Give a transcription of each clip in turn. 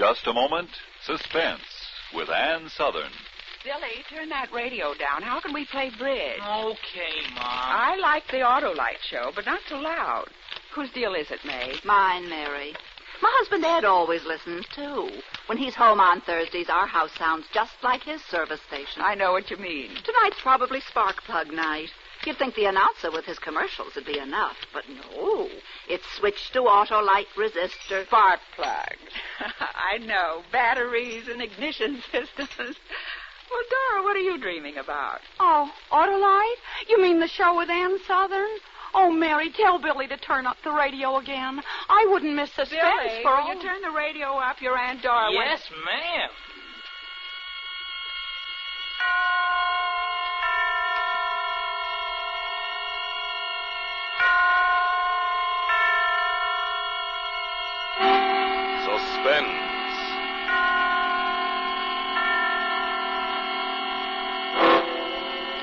just a moment, Suspense with Ann Sothern. Billy, turn that radio down. How can we play bridge? Okay, Mom. I like the Autolite show, but not so loud. Whose deal is it, May? Mine, Mary. My husband Ed always listens, too. When he's home on Thursdays, our house sounds just like his service station. I know what you mean. Tonight's probably spark plug night. You'd think the announcer with his commercials would be enough, but no. It's switched to Autolite resistor. Spark plug. I know. Batteries and ignition systems. Well, Dora, what are you dreaming about? Oh, Autolite? You mean the show with Ann Sothern? Oh, Mary, tell Billy to turn up the radio again. I wouldn't miss Suspense Billy, for will you turn the radio up? Your Aunt Dora Yes, ma'am. Suspense.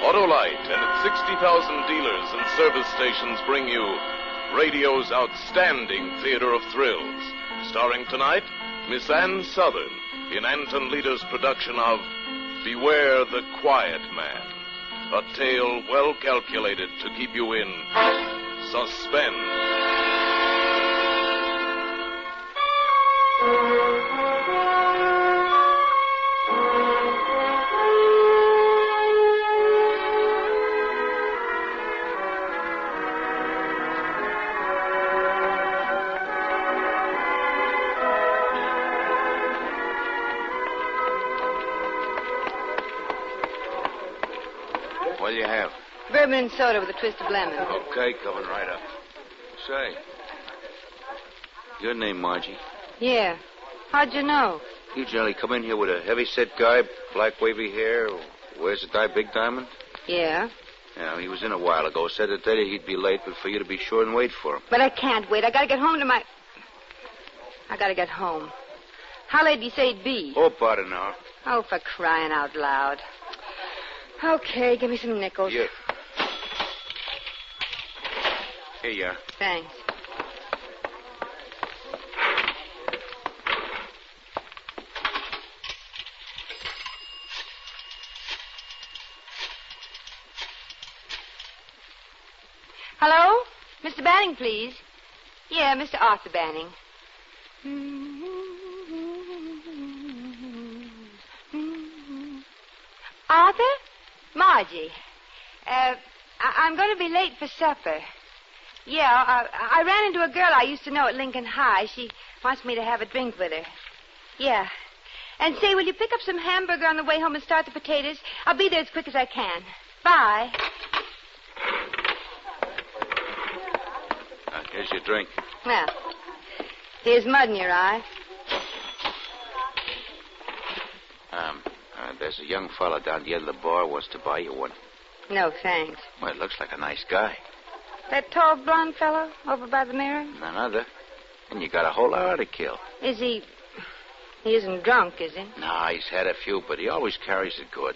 Autolite and its 60,000 dealers and service stations bring you radio's outstanding theater of thrills. Starring tonight, Miss Ann Sothern in Anton Leader's production of Beware the Quiet Man. A tale well calculated to keep you in suspense. What do you have? Bourbon and soda with a twist of lemon. Okay, coming right up. Say, your name, Margie? Yeah. How'd you know? You generally come in here with a heavy-set guy, black wavy hair, wears a big diamond? Yeah. Yeah, he was in a while ago. Said to tell you he'd be late, but for you to be sure and wait for him. But I can't wait. I gotta get home to my... I gotta get home. How late do you say it'd be? Oh, about an hour. Oh, for crying out loud. Okay, give me some nickels. Yeah. Here you are. Thanks. Hello? Mr. Banning, please. Yeah, Mr. Arthur Banning. Arthur? Margie. I'm going to be late for supper. Yeah, I ran into a girl I used to know at Lincoln High. She wants me to have a drink with her. Yeah. And say, will you pick up some hamburger on the way home and start the potatoes? I'll be there as quick as I can. Bye. Here's your drink. Well, here's mud in your eye. There's a young fella down the end of the bar wants to buy you one. No, thanks. Well, it looks like a nice guy. That tall blonde fellow over by the mirror? None other. And you got a whole hour to kill. Is he... He isn't drunk, is he? Nah, he's had a few, but he always carries it good.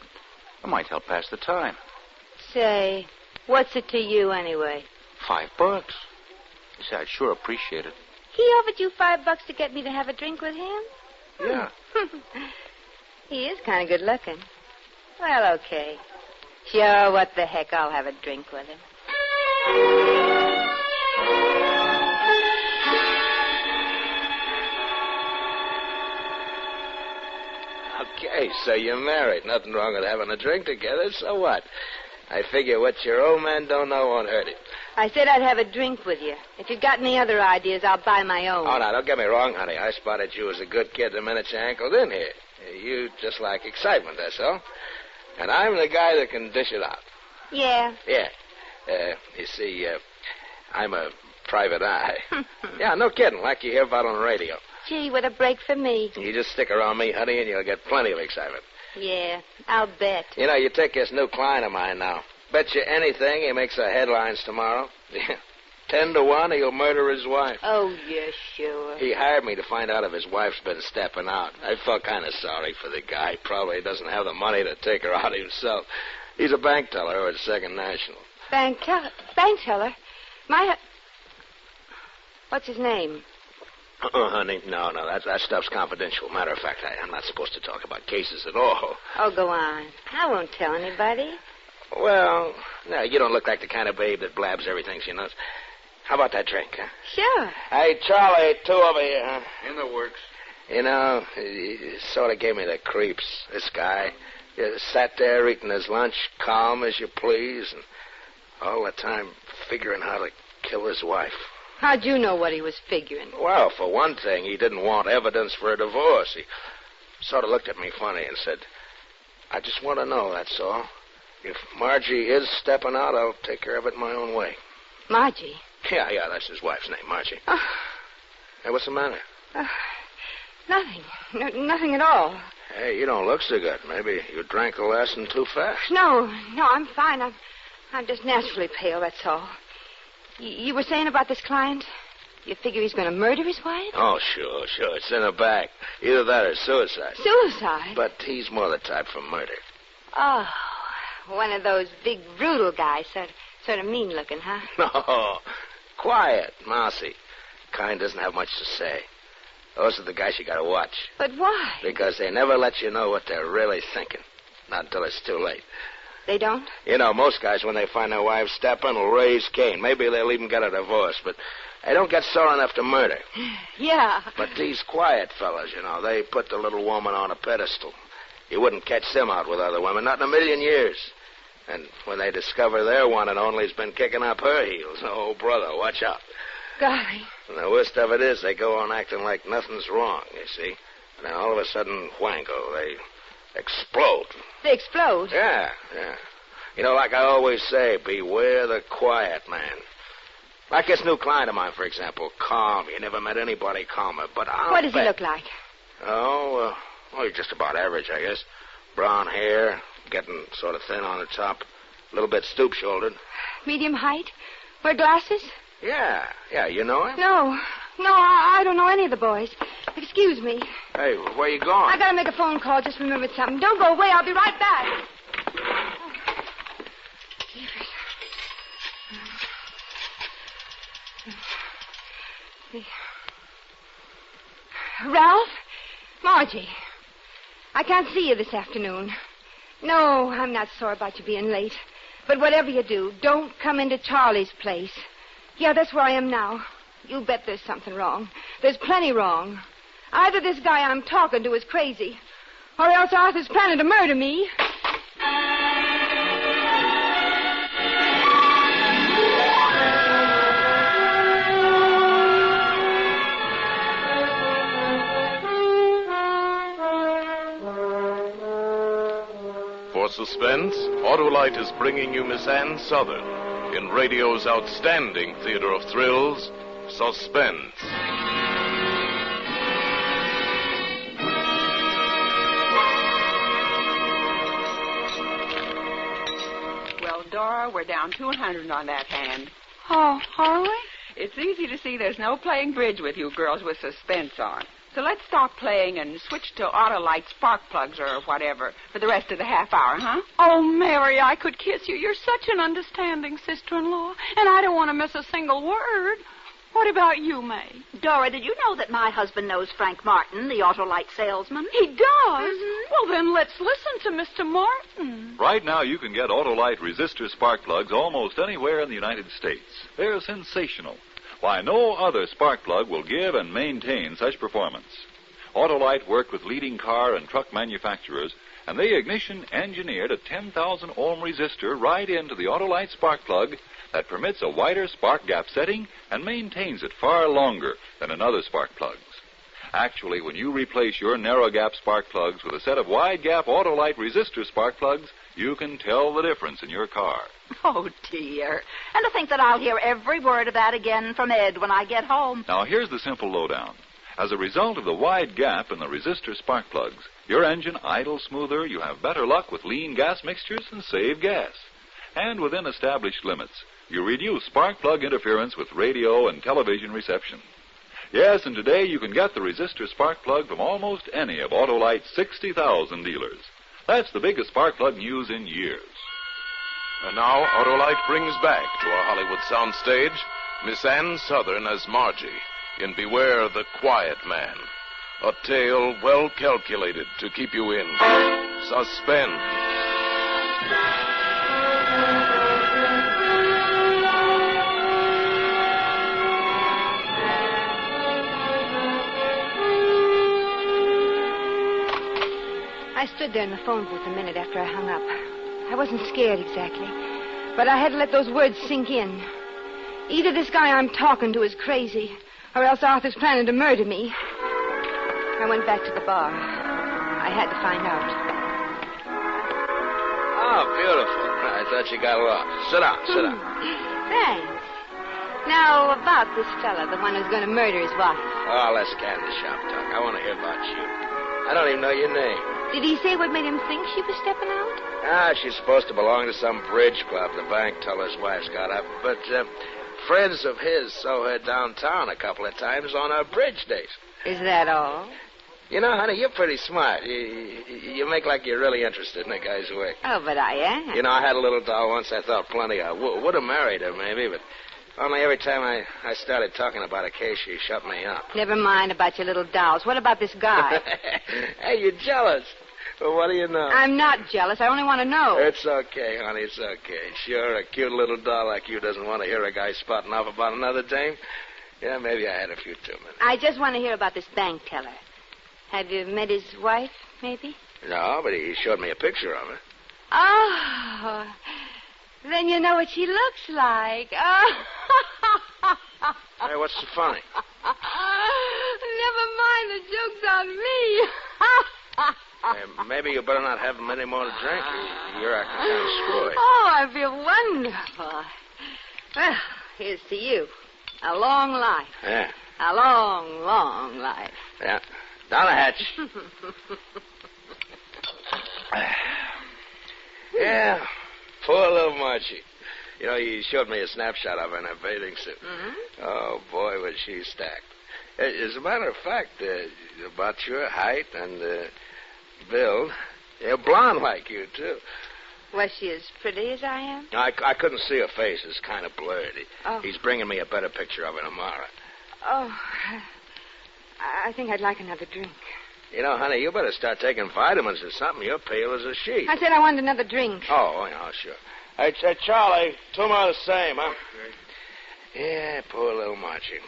I might help pass the time. Say, what's it to you anyway? $5. He said I'd sure appreciate it. He offered you $5 to get me to have a drink with him? Yeah. He is kind of good looking. Well, okay. Sure, what the heck, I'll have a drink with him. Okay, so you're married. Nothing wrong with having a drink together, so what? I figure what your old man don't know won't hurt him. I said I'd have a drink with you. If you've got any other ideas, I'll buy my own. Oh, now, don't get me wrong, honey. I spotted you as a good kid the minute you ankled in here. You just like excitement, that's all. And I'm the guy that can dish it out. Yeah. Yeah. You see, I'm a private eye. Yeah, no kidding, like you hear about on the radio. Gee, what a break for me. You just stick around me, honey, and you'll get plenty of excitement. Yeah, I'll bet. You know, you take this new client of mine now. Bet you anything he makes the headlines tomorrow. 10 to 1, he'll murder his wife. Oh, yeah, sure. He hired me to find out if his wife's been stepping out. I felt kind of sorry for the guy. Probably doesn't have the money to take her out himself. He's a bank teller at Second National. Bank teller? What's his name? Honey, no, that stuff's confidential. Matter of fact, I'm not supposed to talk about cases at all. Oh, go on. I won't tell anybody. Well, no, you don't look like the kind of babe that blabs everything she knows. How about that drink, huh? Sure. Hey, Charlie, 2 over here, huh? In the works. You know, he sort of gave me the creeps, this guy. He sat there eating his lunch, calm as you please, and all the time figuring how to kill his wife. How'd you know what he was figuring? Well, for one thing, he didn't want evidence for a divorce. He sort of looked at me funny and said, I just want to know, that's all. If Margie is stepping out, I'll take care of it my own way. Margie? Yeah, that's his wife's name, Margie. Hey, what's the matter? Nothing. Nothing at all. Hey, you don't look so good. Maybe you drank the last one too fast. No, I'm fine. I'm just naturally pale, that's all. You were saying about this client? You figure he's going to murder his wife? Oh, sure. It's in the back. Either that or suicide. Suicide? But he's more the type for murder. Oh, one of those big, brutal guys. Sort of mean-looking, huh? No. Quiet, mousy. Kind doesn't have much to say. Those are the guys you got to watch. But why? Because they never let you know what they're really thinking. Not until it's too late. They don't? You know, most guys, when they find their wives stepping, will raise Cain. Maybe they'll even get a divorce, but they don't get sore enough to murder. Yeah. But these quiet fellas, you know, they put the little woman on a pedestal. You wouldn't catch them out with other women, not in a million years. And when they discover their one and only's been kicking up her heels, oh, brother, watch out. Golly. And the worst of it is they go on acting like nothing's wrong, you see. And then all of a sudden, whango, they explode. They explode? Yeah. You know, like I always say, beware the quiet man. Like this new client of mine, for example, calm. You never met anybody calmer, but What does he look like? Oh, he's just about average, I guess. Brown hair, getting sort of thin on the top, a little bit stoop-shouldered. Medium height? Wear glasses? Yeah, you know him? No, I don't know any of the boys. Excuse me. Hey, where you going? I gotta make a phone call. Just remembered something. Don't go away. I'll be right back. Ralph? Margie. I can't see you this afternoon. No, I'm not sore about you being late. But whatever you do, don't come into Charlie's place. Yeah, that's where I am now. You bet there's something wrong. There's plenty wrong. Either this guy I'm talking to is crazy, or else Arthur's planning to murder me. For Suspense, Autolite is bringing you Miss Ann Sothern in radio's outstanding theater of thrills, Suspense. Well, Dora, we're down 200 on that hand. Oh, are we? It's easy to see there's no playing bridge with you girls with Suspense on. So let's stop playing and switch to Autolite spark plugs or whatever for the rest of the half hour, huh? Oh, Mary, I could kiss you. You're such an understanding sister-in-law, and I don't want to miss a single word. What about you, May? Dora, did you know that my husband knows Frank Martin, the Autolite salesman? He does? Well, then let's listen to Mr. Martin. Right now, you can get Autolite resistor spark plugs almost anywhere in the United States. They're sensational. Why, no other spark plug will give and maintain such performance. Autolite worked with leading car and truck manufacturers, and they ignition engineered a 10,000 ohm resistor right into the Autolite spark plug that permits a wider spark gap setting and maintains it far longer than in other spark plugs. Actually, when you replace your narrow gap spark plugs with a set of wide gap Autolite resistor spark plugs, you can tell the difference in your car. Oh, dear. And to think that I'll hear every word of that again from Ed when I get home. Now, here's the simple lowdown. As a result of the wide gap in the resistor spark plugs, your engine idles smoother, you have better luck with lean gas mixtures, and save gas. And within established limits, you reduce spark plug interference with radio and television reception. Yes, and today you can get the resistor spark plug from almost any of Autolite's 60,000 dealers. That's the biggest spark plug news in years. And now, Autolite brings back to our Hollywood soundstage Miss Ann Sothern as Margie in Beware the Quiet Man, a tale well calculated to keep you in suspense. I stood there in the phone booth a minute after I hung up. I wasn't scared exactly, but I had to let those words sink in. Either this guy I'm talking to is crazy, or else Arthur's planning to murder me. I went back to the bar. I had to find out. Oh, beautiful. I thought you got lost. Sit down, sit down. Thanks. Now, about this fella, the one who's going to murder his wife. Oh, let's candy shop talk. I want to hear about you. I don't even know your name. Did he say what made him think she was stepping out? She's supposed to belong to some bridge club the bank teller's wife's got up. But friends of his saw her downtown a couple of times on our bridge date. Is that all? You know, honey, you're pretty smart. You make like you're really interested in a guy's work. Oh, but I am. You know, I had a little doll once I thought plenty of. Would have married her, maybe, but only every time I started talking about a case, she shut me up. Never mind about your little dolls. What about this guy? Hey, you're jealous. Well, what do you know? I'm not jealous. I only want to know. It's okay, honey. It's okay. Sure, a cute little doll like you doesn't want to hear a guy spouting off about another dame. Yeah, maybe I had a few too many. I just want to hear about this bank teller. Have you met his wife, maybe? No, but he showed me a picture of her. Oh, then you know what she looks like. Oh. Hey, what's so funny? Never mind, the joke's on me. Hey, maybe you better not have any more to drink. You're acting kind of screwy. Oh, I feel wonderful. Well, here's to you. A long life. Yeah. A long, long life. Yeah. Down the hatch. Yeah. Poor little Marchie. You know, he showed me a snapshot of her in her bathing suit. Mm-hmm. Oh, boy, was she stacked. As a matter of fact, about your height and build, you're blonde like you, too. Was she as pretty as I am? I couldn't see her face. It's kind of blurred. Oh. He's bringing me a better picture of her tomorrow. Oh, I think I'd like another drink. You know, honey, you better start taking vitamins or something. You're pale as a sheet. I said I wanted another drink. Oh, yeah, sure. Hey, Charlie, two more the same, huh? Yeah, poor little Marchie.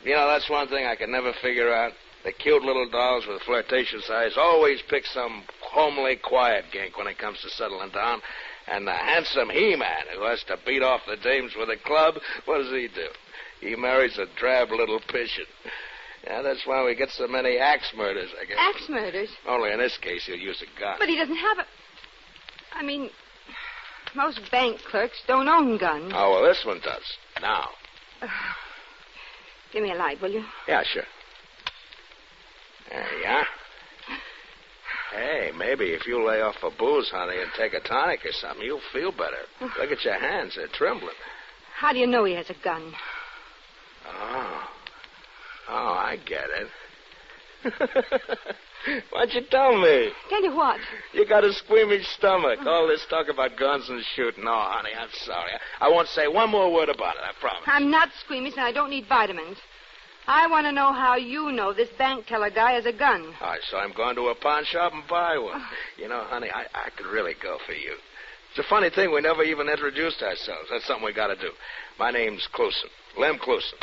You know, that's one thing I could never figure out. The cute little dolls with flirtatious eyes always pick some homely, quiet gink when it comes to settling down. And the handsome he-man who has to beat off the dames with a club, what does he do? He marries a drab little pigeon. Yeah, that's why we get so many axe murders, I guess. Axe murders? Only in this case, he'll use a gun. But he doesn't have a... I mean, most bank clerks don't own guns. Oh, well, this one does. Now. Give me a light, will you? Yeah, sure. There you are. Hey, maybe if you lay off for booze, honey, and take a tonic or something, you'll feel better. Look at your hands. They're trembling. How do you know he has a gun? Oh, I get it. Why'd you tell me? Tell you what? You got a squeamish stomach. All this talk about guns and shooting. Oh, honey, I'm sorry. I won't say one more word about it, I promise. I'm not squeamish, and I don't need vitamins. I want to know how you know this bank teller guy has a gun. All right, so I'm going to a pawn shop and buy one. You know, honey, I could really go for you. It's a funny thing, we never even introduced ourselves. That's something we got to do. My name's Cluson. Lem Cluson.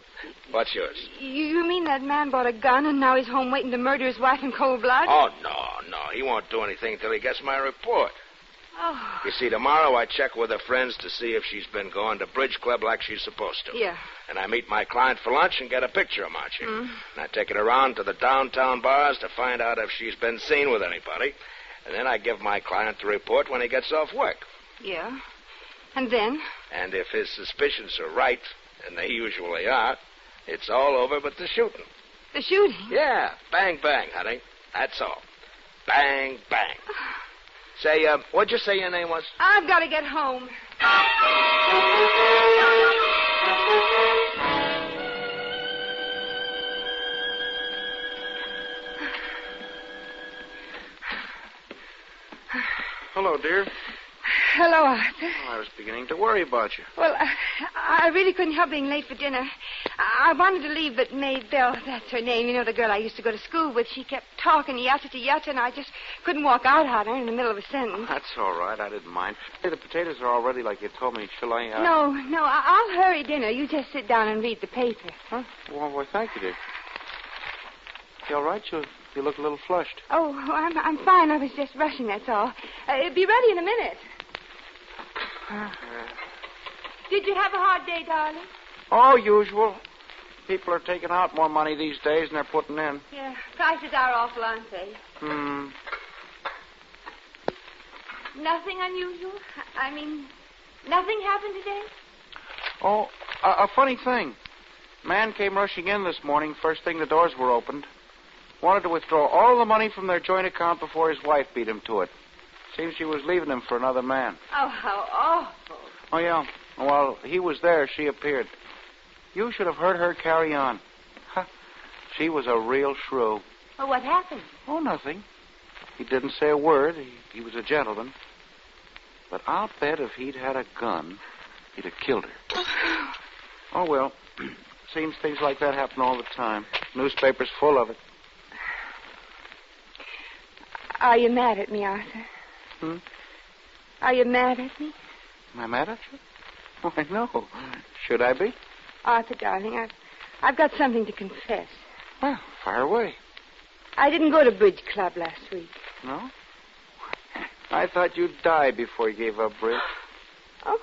What's yours? You mean that man bought a gun and now he's home waiting to murder his wife in cold blood? Oh, no. He won't do anything until he gets my report. Oh. You see, tomorrow I check with her friends to see if she's been going to bridge club like she's supposed to. Yeah. And I meet my client for lunch and get a picture of Marchie. And I take it around to the downtown bars to find out if she's been seen with anybody. And then I give my client the report when he gets off work. Yeah. And then? And if his suspicions are right, and they usually are, it's all over but the shooting. The shooting? Yeah. Bang, bang, honey. That's all. Bang, bang. Say, what'd you say your name was? I've got to get home. Hello, dear. Hello, Arthur. I was beginning to worry about you. Well, I really couldn't help being late for dinner. I wanted to leave, but Maybelle, that's her name, you know, the girl I used to go to school with, she kept talking yatta to yatta, and I just couldn't walk out on her in the middle of a sentence. That's all right. I didn't mind. Hey, the potatoes are all ready like you told me. Shall I, No, I'll hurry dinner. You just sit down and read the paper. Huh? Well, thank you, dear. You all right? You look a little flushed. Oh, I'm fine. I was just rushing, that's all. It'll be ready in a minute. Did you have a hard day, darling? Oh, usual. People are taking out more money these days than they're putting in. Yeah, prices are awful, aren't they? Nothing unusual? I mean, nothing happened today? Oh, a funny thing. Man came rushing in this morning, first thing the doors were opened. Wanted to withdraw all the money from their joint account before his wife beat him to it. Seems she was leaving him for another man. Oh, how awful. Oh, yeah. While he was there, she appeared. You should have heard her carry on. Huh. She was a real shrew. Well, what happened? Oh, nothing. He didn't say a word. He was a gentleman. But I'll bet if he'd had a gun, he'd have killed her. Oh, well. Seems things like that happen all the time. Newspapers full of it. Are you mad at me, Arthur? Are you mad at me? Am I mad at you? Why, no. Should I be? Arthur, darling, I've got something to confess. Well, fire away. I didn't go to bridge club last week. No? I thought you'd die before you gave up bridge. Oh.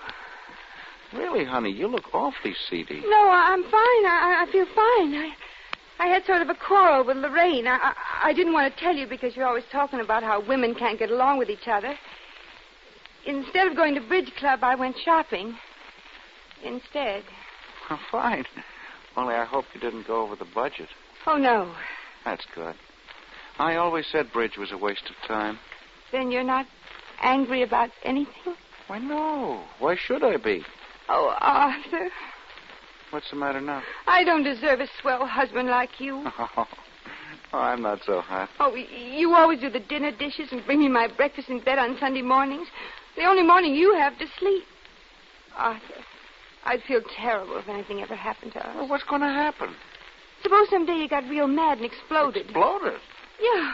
Really, honey, you look awfully seedy. No, I'm fine. I feel fine. I had sort of a quarrel with Lorraine. I didn't want to tell you because you're always talking about how women can't get along with each other. Instead of going to bridge club, I went shopping. Instead. Oh, fine. Only I hope you didn't go over the budget. Oh, no. That's good. I always said bridge was a waste of time. Then you're not angry about anything? Why, no. Why should I be? Oh, Arthur. What's the matter now? I don't deserve a swell husband like you. Oh, I'm not so hot. Oh, you always do the dinner dishes and bring me my breakfast in bed on Sunday mornings. The only morning you have to sleep. Arthur, I'd feel terrible if anything ever happened to us. Well, what's going to happen? Suppose someday you got real mad and exploded. Exploded? Yeah.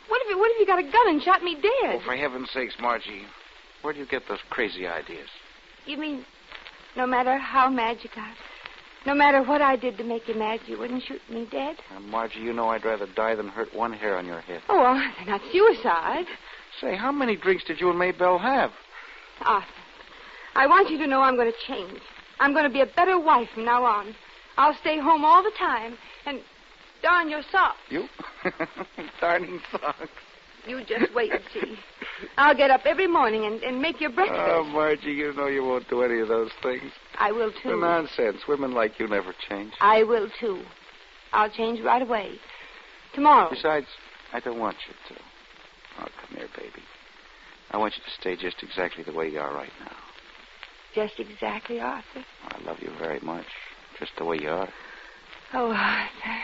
What if you got a gun and shot me dead? Oh, for heaven's sakes, Margie. Where do you get those crazy ideas? You mean no matter how mad you got, no matter what I did to make you mad, you wouldn't shoot me dead? Margie, you know I'd rather die than hurt one hair on your head. Oh, Arthur, not suicide. Say, how many drinks did you and Maybelle have? Arthur, I want you to know I'm going to change. I'm going to be a better wife from now on. I'll stay home all the time and darn your socks. You? Darning socks. You just wait and see. I'll get up every morning and make your breakfast. Oh, Margie, you know you won't do any of those things. I will, too. Nonsense. Women like you never change. I will, too. I'll change right away. Tomorrow. Besides, I don't want you to. Oh, come here, baby. I want you to stay just exactly the way you are right now. Just exactly, Arthur? I love you very much. Just the way you are. Oh, Arthur.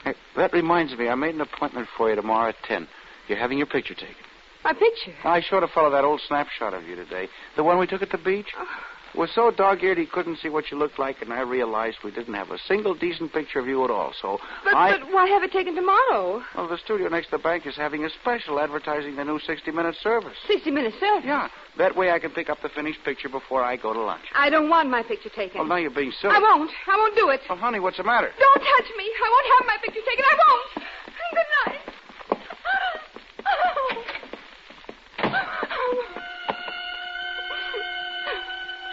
Hey, that reminds me, I made an appointment for you tomorrow at 10. You're having your picture taken. My picture? I showed a fellow that old snapshot of you today. The one we took at the beach. Oh. It was so dog-eared he couldn't see what you looked like, and I realized we didn't have a single decent picture of you at all, so But why have it taken tomorrow? Well, the studio next to the bank is having a special advertising the new 60-minute service. 60-minute service? Yeah. That way I can pick up the finished picture before I go to lunch. I don't want my picture taken. Well, now you're being silly. I won't do it. Well, honey, what's the matter? Don't touch me. I won't have my picture taken. I won't. Good night.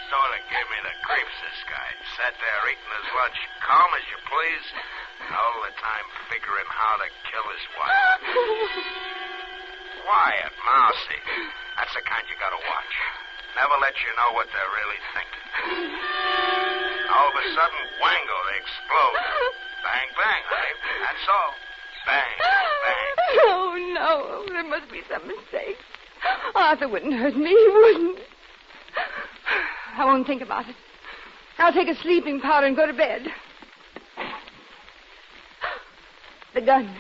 Sort of gave me the creeps, this guy. Sat there eating his lunch, calm as you please, all the time figuring how to kill his wife. Quiet, mousy. That's the kind you gotta watch. Never let you know what they're really thinking. All of a sudden, wango, they explode. Bang, bang, honey. That's all. Bang, bang. Oh, no. There must be some mistake. Arthur wouldn't hurt me. He wouldn't. I won't think about it. I'll take a sleeping powder and go to bed. The gun.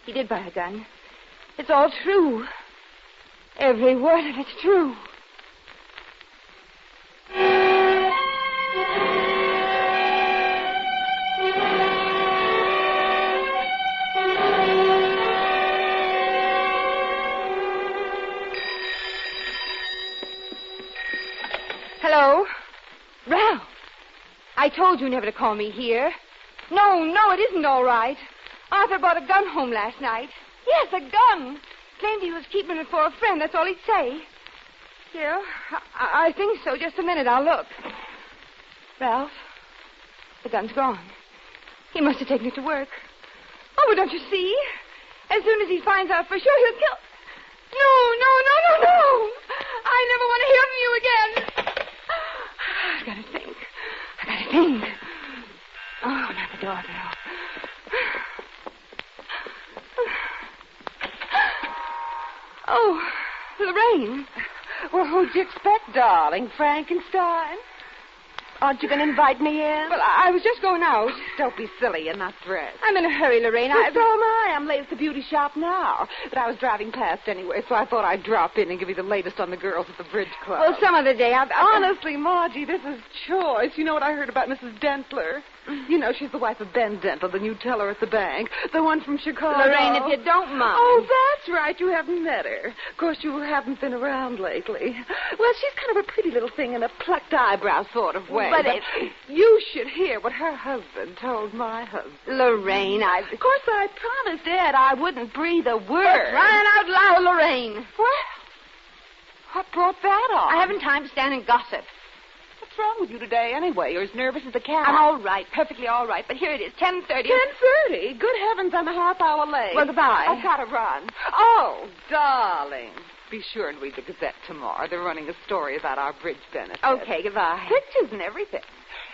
He did buy a gun. It's all true. Every word of it's true. I told you never to call me here. No, it isn't all right. Arthur brought a gun home last night. Yes, a gun. Claimed he was keeping it for a friend. That's all he'd say. Yeah, I think so. Just a minute. I'll look. Ralph, the gun's gone. He must have taken it to work. Oh, but don't you see? As soon as he finds out for sure, he'll kill... No. I never want to hear from you again. I've got to think. Oh, not the doorbell. Oh, Lorraine. Well, who'd you expect, darling? Frankenstein? Aren't you going to invite me in? Well, I was just going out. Don't be silly. You're not dressed. I'm in a hurry, Lorraine. Well, so am I. I'm late at the beauty shop now. But I was driving past anyway, so I thought I'd drop in and give you the latest on the girls at the bridge club. Well, some other day. Honestly, Margie, this is choice. You know what I heard about Mrs. Dentler? You know, she's the wife of Ben Dentler, the new teller at the bank. The one from Chicago. Lorraine, if you don't mind. Oh, that's right. You haven't met her. Of course, you haven't been around lately. Well, she's kind of a pretty little thing in a plucked eyebrow sort of way. But you should hear what her husband told my husband. Lorraine, Of course, I promised Ed I wouldn't breathe a word. But crying out loud, Lorraine. What brought that on? I haven't time to stand and gossip. What's wrong with you today, anyway? You're as nervous as a cat. I'm all right, perfectly all right. But here it is, 10:30. 10:30? Good heavens, I'm a half hour late. Well, goodbye. I've got to run. Oh, darling. Be sure and read the Gazette tomorrow. They're running a story about our bridge benefit. Okay, goodbye. Pictures and everything.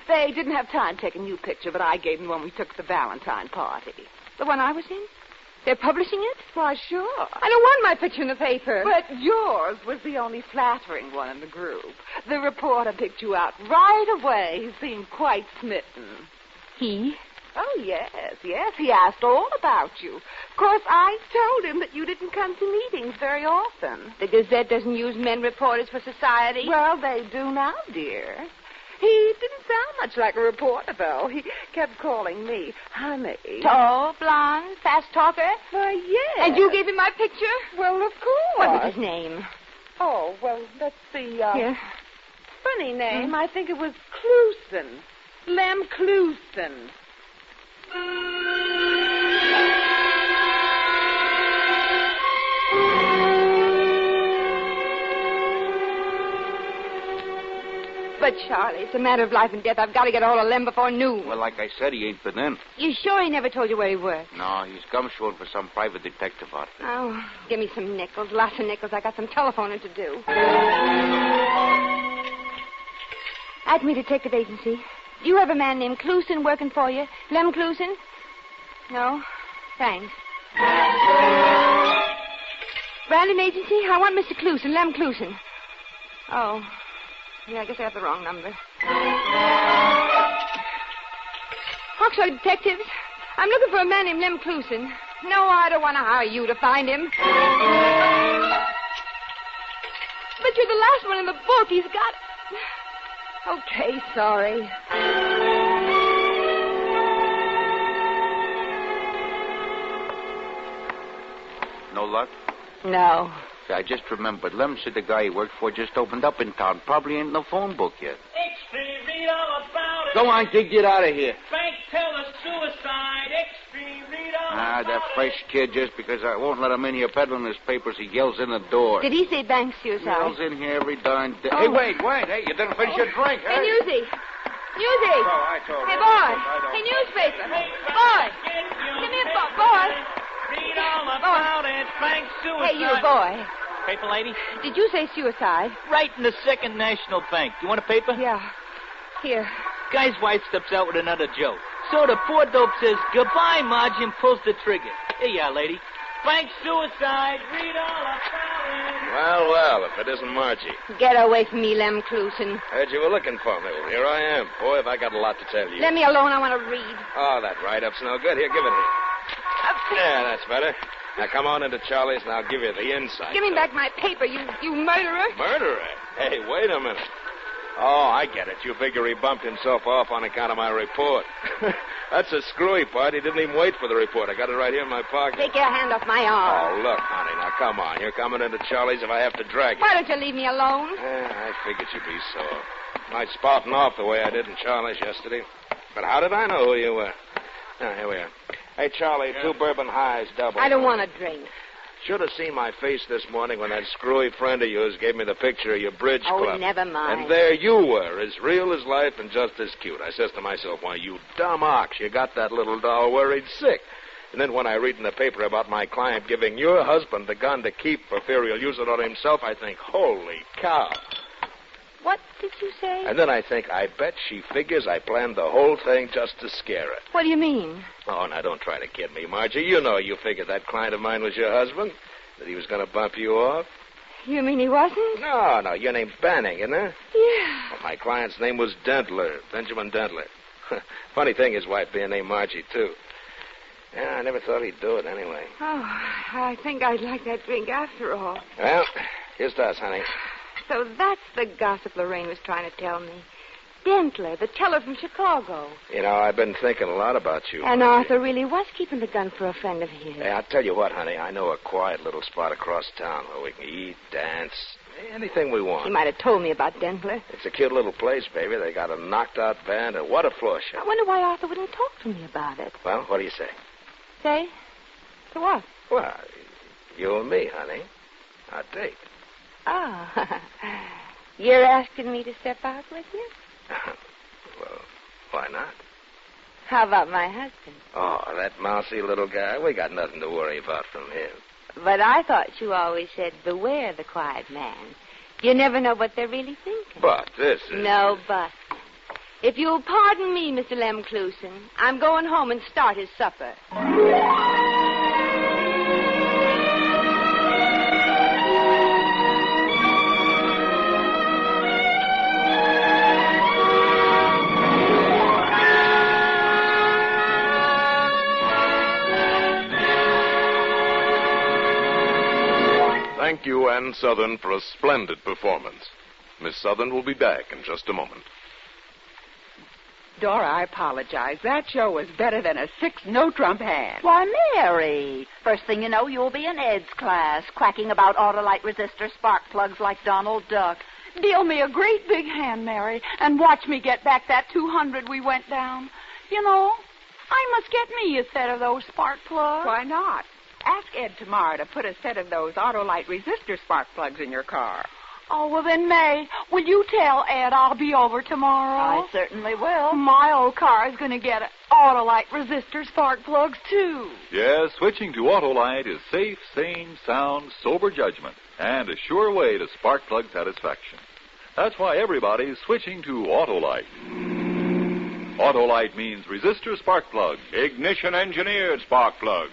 They didn't have time to take a new picture, but I gave them the one we took at the Valentine party. The one I was in? They're publishing it? Why, sure. I don't want my picture in the paper. But yours was the only flattering one in the group. The reporter picked you out right away. He seemed quite smitten. He? Oh, yes. He asked all about you. Of course, I told him that you didn't come to meetings very often. The Gazette doesn't use men reporters for society? Well, they do now, dear. He didn't sound much like a reporter, though. He kept calling me honey. Tall, blonde, fast talker? Why, yes. And you gave him my picture? Well, of course. What was his name? Oh, well, let's see. Yeah. Funny name. I think it was Clusen. Lem Clusen. But, Charlie, it's a matter of life and death. I've got to get a hold of Lem before noon. Well, like I said, he ain't been in. You sure he never told you where he worked? No, he's gumshoeing for some private detective outfit. Oh, give me some nickels. Lots of nickels. I got some telephoning to do. Acme Detective Agency. Do you have a man named Clusen working for you? Lem Clusen? No? Thanks. Brandon Agency? I want Mr. Clusen, Lem Clusen. Oh. Yeah, I guess I got the wrong number. Hawkshaw Detectives. I'm looking for a man named Lem Clusen. No, I don't want to hire you to find him. But you're the last one in the book. He's got... Okay, sorry. No luck? No. I just remembered. Lem said the guy he worked for just opened up in town. Probably ain't no phone book yet. Extreme, read all about it. Go on, kid, get out of here. Bank teller suicide. Extreme, read all about That fresh kid, just because I won't let him in here peddling his papers, he yells in the door. Did he say bank suicide? Yells in here every darn day. Hey, wait. Hey, you didn't finish your drink, Hey, huh? Newsy. Hey, boy. Hey, newspaper. Boy. Give me a boy. Read all about it. Bank suicide. Hey, you, boy. Paper lady? Did you say suicide? Right in the Second National Bank. You want a paper? Yeah. Here. Guy's wife steps out with another joke. So the poor dope says, goodbye, Marge, and pulls the trigger. Here you are, lady. Bank suicide. Read all about it. Well, if it isn't Margie. Get away from me, Lem Clusen. Heard you were looking for me. Well, here I am. Boy, have I got a lot to tell you. Let me alone. I want to read. Oh, that write-up's no good. Here, give it here. Yeah, that's better. Now, come on into Charlie's, and I'll give you the inside. Give me back my paper, you murderer. Murderer? Hey, wait a minute. Oh, I get it. You figure he bumped himself off on account of my report. That's a screwy part. He didn't even wait for the report. I got it right here in my pocket. Take your hand off my arm. Oh, look, honey, now come on. You're coming into Charlie's if I have to drag you. Why don't you leave me alone? I figured you'd be sore. like spouting off the way I did in Charlie's yesterday. But how did I know who you were? Oh, here we are. Hey, Charlie, 2 bourbon highs, double. I don't want a drink. Should have seen my face this morning when that screwy friend of yours gave me the picture of your bridge club. Oh, never mind. And there you were, as real as life and just as cute. I says to myself, why, you dumb ox, you got that little doll worried sick. And then when I read in the paper about my client giving your husband the gun to keep for fear he'll use it on himself, I think, holy cow. What did you say? And then I think, I bet she figures I planned the whole thing just to scare her. What do you mean? Oh, now, don't try to kid me, Margie. You know you figured that client of mine was your husband, that he was going to bump you off. You mean he wasn't? No, your name's Banning, isn't it? Yeah. Well, my client's name was Dentler, Benjamin Dentler. Funny thing, his wife being named Margie, too. Yeah, I never thought he'd do it anyway. Oh, I think I'd like that drink after all. Well, here's to us, honey. So that's the gossip Lorraine was trying to tell me. Dentler, the teller from Chicago. You know, I've been thinking a lot about you. And Arthur really was keeping the gun for a friend of his. Hey, I'll tell you what, honey. I know a quiet little spot across town where we can eat, dance, anything we want. He might have told me about Dentler. It's a cute little place, baby. They got a knocked-out band, and what a floor show. I wonder why Arthur wouldn't talk to me about it. Well, what do you say? Say? To what? Well, you and me, honey. Our date. Oh. You're asking me to step out with you? Well, why not? How about my husband? Oh, that mousy little guy. We got nothing to worry about from him. But I thought you always said, beware the quiet man. You never know what they're really thinking. But this is... No but. If you'll pardon me, Mr. Lemclusen, I'm going home and start his supper. Thank you, Ann Sothern, for a splendid performance. Miss Sothern will be back in just a moment. Dora, I apologize. That show was better than a 6 no-trump hand. Why, Mary, first thing you know, you'll be in Ed's class, quacking about Autolite resistor spark plugs like Donald Duck. Deal me a great big hand, Mary, and watch me get back that 200 we went down. You know, I must get me a set of those spark plugs. Why not? Ask Ed tomorrow to put a set of those Autolite resistor spark plugs in your car. Oh, well then, May, will you tell Ed I'll be over tomorrow? I certainly will. My old car is going to get Autolite resistor spark plugs, too. Yes, switching to Autolite is safe, sane, sound, sober judgment, and a sure way to spark plug satisfaction. That's why everybody's switching to Autolite. Autolite means resistor spark plugs. Ignition-engineered spark plugs.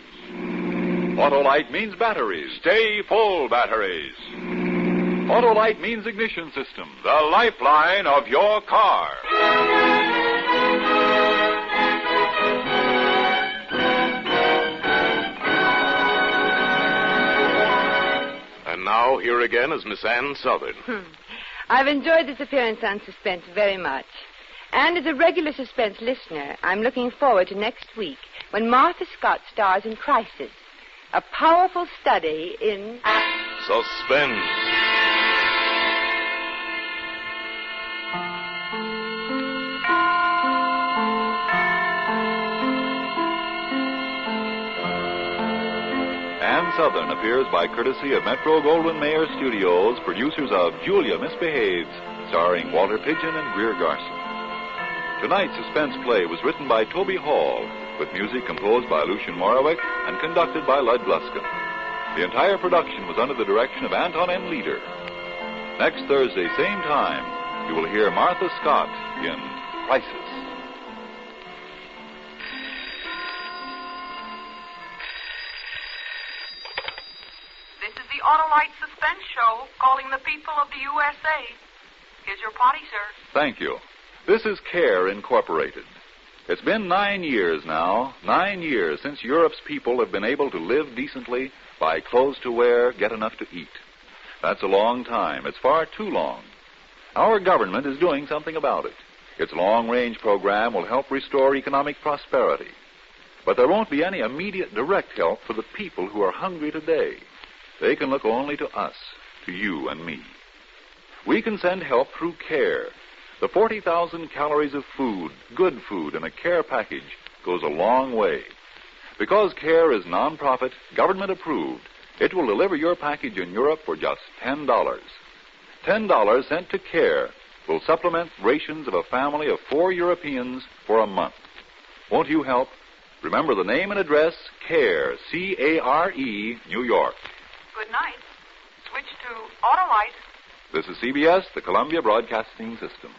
Autolite means batteries. Stay full batteries. Autolite means ignition system. The lifeline of your car. And now, here again is Miss Ann Sothern. I've enjoyed this appearance on Suspense very much. And as a regular Suspense listener, I'm looking forward to next week when Martha Scott stars in Crisis, a powerful study in... Suspense. Ann Sothern appears by courtesy of Metro-Goldwyn-Mayer Studios, producers of Julia Misbehaves, starring Walter Pidgeon and Greer Garson. Tonight's suspense play was written by Toby Hall, with music composed by Lucien Morawick and conducted by Lud Gluskin. The entire production was under the direction of Anton M. Leader. Next Thursday, same time, you will hear Martha Scott in Crisis. This is the Autolite Suspense Show calling the people of the USA. Here's your potty, sir. Thank you. This is CARE Incorporated. It's been 9 years now, 9 years since Europe's people have been able to live decently, buy clothes to wear, get enough to eat. That's a long time. It's far too long. Our government is doing something about it. Its long-range program will help restore economic prosperity. But there won't be any immediate direct help for the people who are hungry today. They can look only to us, to you and me. We can send help through CARE, The 40,000 calories of food, good food, in a Care package goes a long way. Because Care is non-profit, government approved, it will deliver your package in Europe for just $10. $10 sent to Care will supplement rations of a family of 4 Europeans for a month. Won't you help? Remember the name and address, Care, C-A-R-E, New York. Good night. Switch to Autolite. This is CBS, the Columbia Broadcasting System.